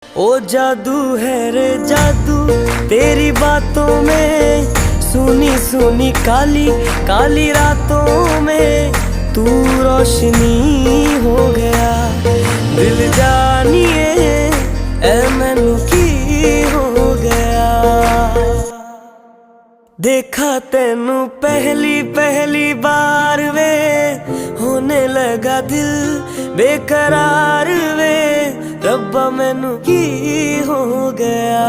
ओ जादू है रे जादू तेरी बातों में, सुनी सुनी काली काली रातों में तू रोशनी हो गया। दिल जानिए ए मैनू की हो गया। देखा तेनू पहली पहली बार वे, होने लगा दिल बेकरार वे। रब्बा मैनू की हो गया।